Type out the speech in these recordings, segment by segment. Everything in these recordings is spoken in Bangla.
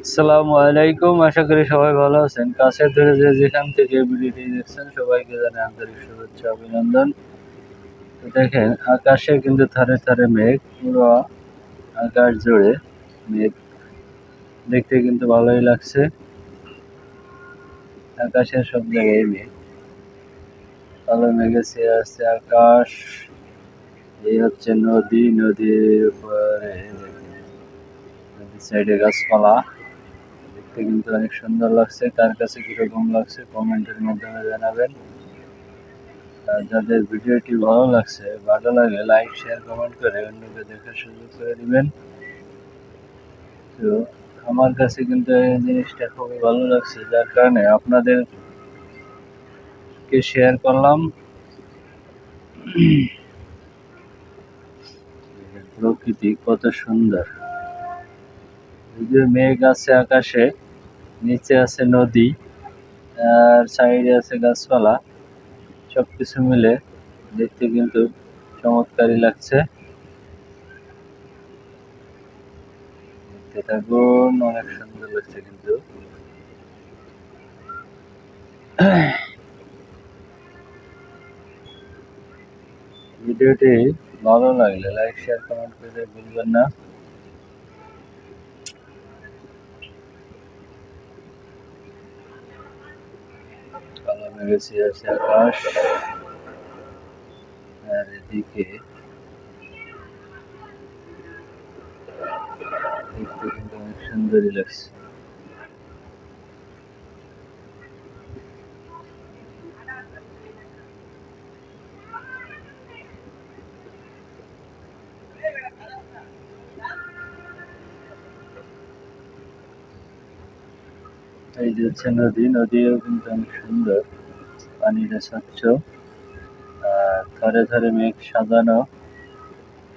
আসসালামু আলাইকুম, আশা করি সবাই ভালো আছেন। কাছে ধরে যে যেখান থেকে ভিডিওটি দেখছেন সবাইকে জানাই আন্তরিক শুভেচ্ছা অভিনন্দন। তো দেখেন আকাশে কিন্তু থারে থারে মেঘ, পুরো আকাশ জুড়ে মেঘ, দেখতে কিন্তু ভালোই লাগছে। আকাশের সব জায়গায় মেঘ, কালো মেঘে ছেয়ে আসছে আকাশ। এই হচ্ছে নদী, নদীর উপরে নদীর সাইডে গাছপালা, দেখতে কিন্তু অনেক সুন্দর লাগছে। কার কাছে কিরকম লাগছে কমেন্টের মাধ্যমে জানাবেন। আর যাদের ভিডিওটি ভালো লাগে লাইক শেয়ার কমেন্ট করে অন্যকে দেখার সুযোগ করে দিবেন। তো আমার কাছে কিন্তু এই জিনিসটা খুবই ভালো লাগছে, যার কারণে আপনাদেরকে শেয়ার করলাম। প্রকৃতি কত সুন্দর, যদিও মেঘ আছে আকাশে, নিচে আছে নদী, আর সাইডে আছে গাছপালা, সবকিছু মিলে দেখতে কিন্তু চমৎকারই লাগছে। দেখতে থাকুন, অনেক সুন্দর লাগছে কিন্তু। ভিডিওটি ভালো লাগলে লাইক শেয়ার কমেন্ট করে ভুলবেন না। কালো মেঘে ছেয়ে আছে আকাশ, আর এদিকে দেখতে কিন্তু অনেক সুন্দরই লাগছে। এই যে হচ্ছে নদী, নদীও কিন্তু অনেক সুন্দর, পানিটা স্বচ্ছ, আর ধারে ধারে মেঘ সাজানো,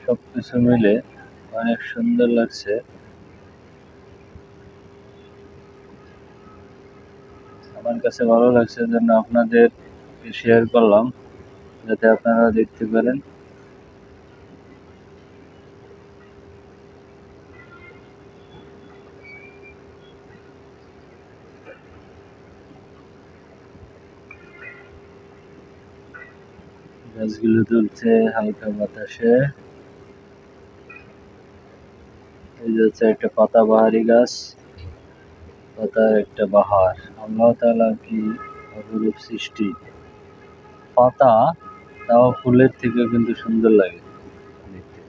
সবকিছু মিলে অনেক সুন্দর লাগছে। আমার কাছে ভালো লাগছে জন্য আপনাদের শেয়ার করলাম, যাতে আপনারা দেখতে পারেন। গাছগুলো দুলছে হালকা বাতাসে। এই যে হচ্ছে একটা পাতাবাহারি গাছ, পাতার একটা বাহার। আল্লাহ তাআলা কি অপরূপ সৃষ্টি! পাতা তাও ফুলের থেকে কিন্তু সুন্দর লাগে দেখতে।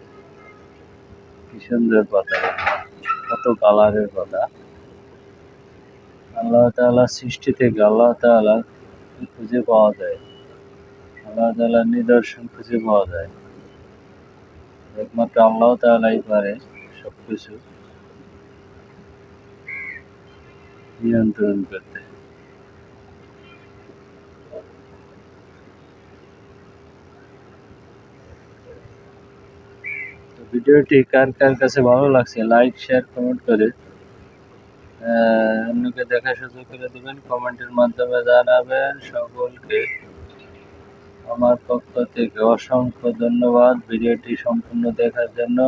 কি সুন্দর পাতা, কত কালারের পাতা। আল্লাহ তাআলা সৃষ্টি থেকে আল্লাহ তাআলা খুঁজে পাওয়া যায়, আল্লাহ তাআলার নিদর্শন খুঁজে পাওয়া যায়। একমাত্র আল্লাহ তাআলাই পারে সবকিছু নিয়ন্ত্রণ করতে। তো ভিডিওটি কার কার কাছে ভালো লাগছে লাইক শেয়ার কমেন্ট করে অন্যকে দেখার সুযোগ করে দিবেন, কমেন্টের মাধ্যমে জানাবেন। সকলকে আমার পক্ষ থেকে অসংখ্য ধন্যবাদ ভিডিওটি সম্পূর্ণ দেখার জন্য।